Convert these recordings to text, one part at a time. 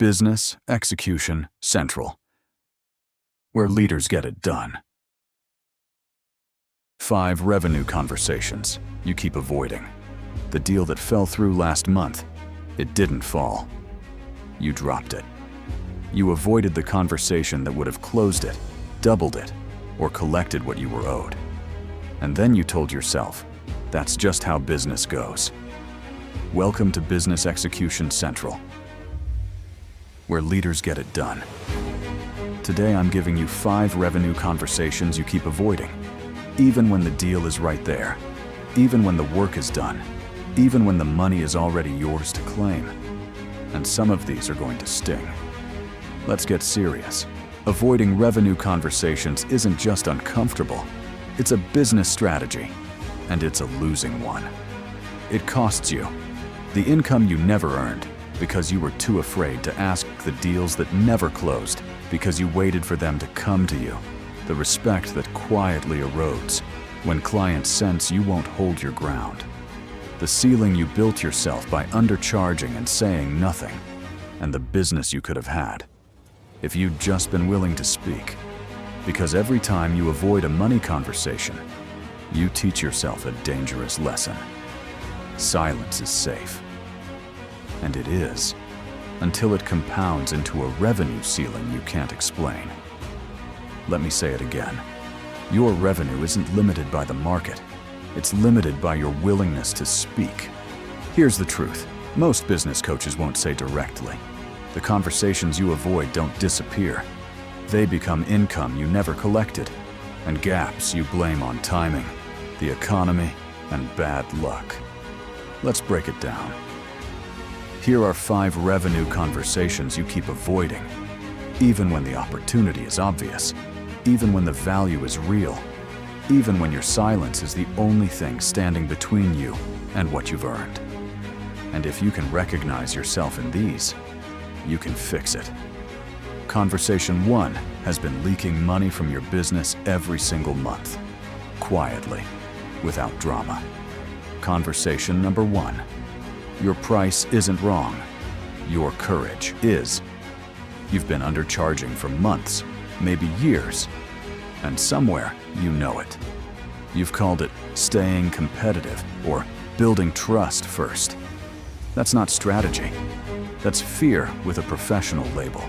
Business Execution Central, where leaders get it done. 5 revenue conversations you keep avoiding. The deal that fell through last month, it didn't fall. You dropped it. You avoided the conversation that would have closed it, doubled it, or collected what you were owed. And then you told yourself, that's just how business goes. Welcome to Business Execution Central, where leaders get it done. Today I'm giving you 5 revenue conversations you keep avoiding, even when the deal is right there, even when the work is done, even when the money is already yours to claim. And some of these are going to sting. Let's get serious. Avoiding revenue conversations isn't just uncomfortable, it's a business strategy, and it's a losing one. It costs you the income you never earned because you were too afraid to ask, the deals that never closed because you waited for them to come to you, the respect that quietly erodes when clients sense you won't hold your ground, the ceiling you built yourself by undercharging and saying nothing, and the business you could have had if you'd just been willing to speak. Because every time you avoid a money conversation, you teach yourself a dangerous lesson. Silence is safe. And it is, until it compounds into a revenue ceiling you can't explain. Let me say it again. Your revenue isn't limited by the market. It's limited by your willingness to speak. Here's the truth. Most business coaches won't say directly. The conversations you avoid don't disappear. They become income you never collected, and gaps you blame on timing, the economy, and bad luck. Let's break it down. Here are 5 revenue conversations you keep avoiding, even when the opportunity is obvious, even when the value is real, even when your silence is the only thing standing between you and what you've earned. And if you can recognize yourself in these, you can fix it. Conversation 1 has been leaking money from your business every single month, quietly, without drama. Conversation number 1. Your price isn't wrong. Your courage is. You've been undercharging for months, maybe years, and somewhere you know it. You've called it staying competitive or building trust first. That's not strategy. That's fear with a professional label.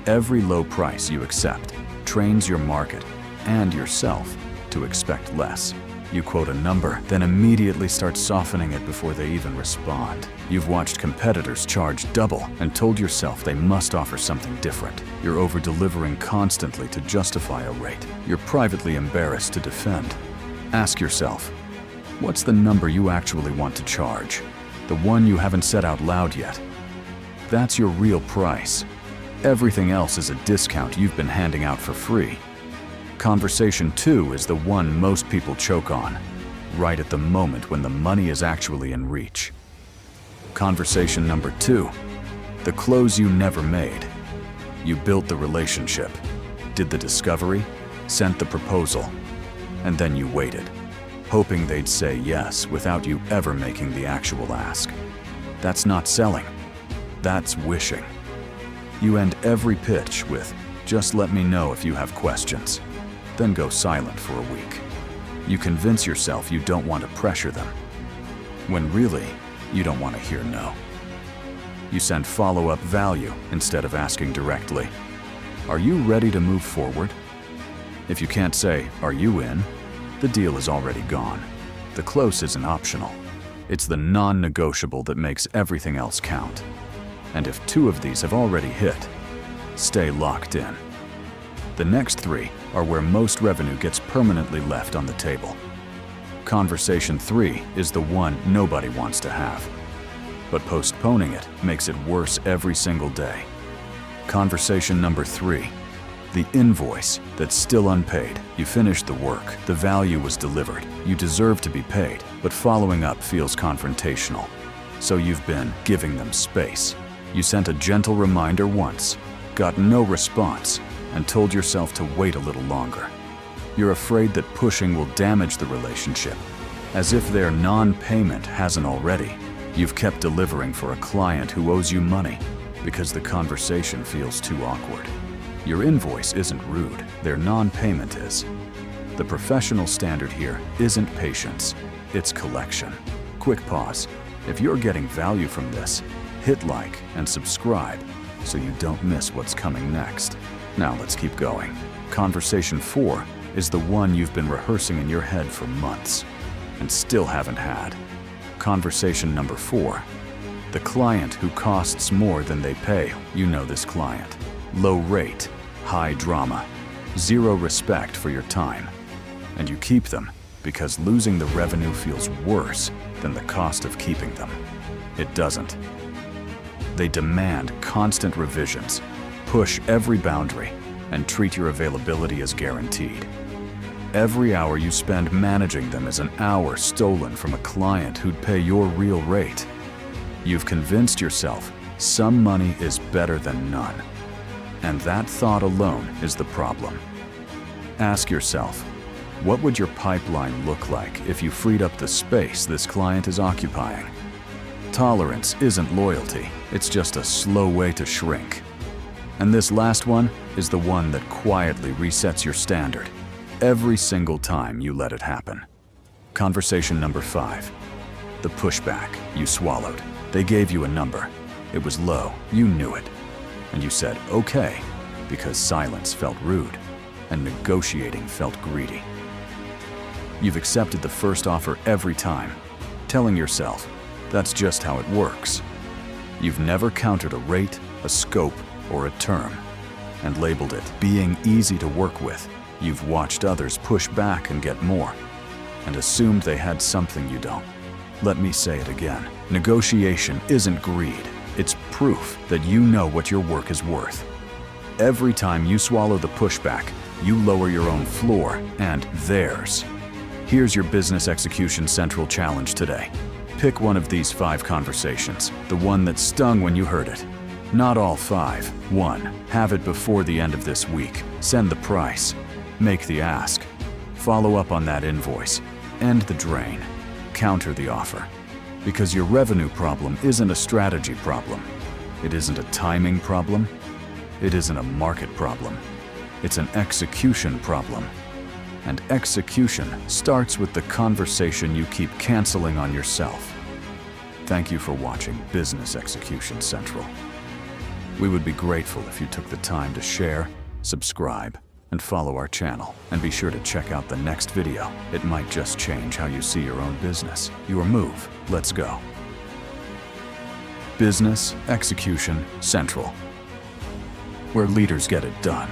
Every low price you accept trains your market and yourself to expect less. You quote a number, then immediately start softening it before they even respond. You've watched competitors charge double and told yourself they must offer something different. You're over-delivering constantly to justify a rate. You're privately embarrassed to defend. Ask yourself, what's the number you actually want to charge? The one you haven't said out loud yet. That's your real price. Everything else is a discount you've been handing out for free. Conversation 2 is the one most people choke on, right at the moment when the money is actually in reach. Conversation number 2, the close you never made. You built the relationship, did the discovery, sent the proposal, and then you waited, hoping they'd say yes without you ever making the actual ask. That's not selling, that's wishing. You end every pitch with, just let me know if you have questions. Then go silent for a week. You convince yourself you don't want to pressure them, when really, you don't want to hear no. You send follow-up value instead of asking directly, are you ready to move forward? If you can't say, are you in? The deal is already gone. The close isn't optional. It's the non-negotiable that makes everything else count. And if 2 of these have already hit, stay locked in. The next 3 are where most revenue gets permanently left on the table. Conversation 3 is the one nobody wants to have, but postponing it makes it worse every single day. Conversation number 3, the invoice that's still unpaid. You finished the work, the value was delivered, you deserve to be paid, but following up feels confrontational. So you've been giving them space. You sent a gentle reminder once, got no response, and told yourself to wait a little longer. You're afraid that pushing will damage the relationship, as if their non-payment hasn't already. You've kept delivering for a client who owes you money, Because the conversation feels too awkward. Your invoice isn't rude, their non-payment is. The professional standard here isn't patience, it's collection. Quick pause. If you're getting value from this, hit like and subscribe so you don't miss what's coming next. Now let's keep going. Conversation 4 is the one you've been rehearsing in your head for months and still haven't had. Conversation number 4. The client who costs more than they pay. You know this client. Low rate, high drama, zero respect for your time. And you keep them because losing the revenue feels worse than the cost of keeping them. It doesn't. They demand constant revisions, push every boundary, and treat your availability as guaranteed. Every hour you spend managing them is an hour stolen from a client who'd pay your real rate. You've convinced yourself some money is better than none. And that thought alone is the problem. Ask yourself, what would your pipeline look like if you freed up the space this client is occupying? Tolerance isn't loyalty, it's just a slow way to shrink. And this last one is the one that quietly resets your standard every single time you let it happen. Conversation number 5. The pushback you swallowed. They gave you a number. It was low, you knew it. And you said, okay, because silence felt rude and negotiating felt greedy. You've accepted the first offer every time, telling yourself, that's just how it works. You've never countered a rate, a scope, or a term, and labeled it being easy to work with. You've watched others push back and get more, and assumed they had something you don't. Let me say it again. Negotiation isn't greed. It's proof that you know what your work is worth. Every time you swallow the pushback, you lower your own floor and theirs. Here's your Business Execution Central challenge today. Pick one of these 5 conversations, the one that stung when you heard it. Not all 5. 1. Have it before the end of this week. Send the price. Make the ask. Follow up on that invoice. End the drain. Counter the offer. Because your revenue problem isn't a strategy problem. It isn't a timing problem. It isn't a market problem. It's an execution problem. And execution starts with the conversation you keep canceling on yourself. Thank you for watching Business Execution Central. We would be grateful if you took the time to share, subscribe, and follow our channel. And be sure to check out the next video. It might just change how you see your own business. Your move. Let's go. Business Execution Central, where leaders get it done.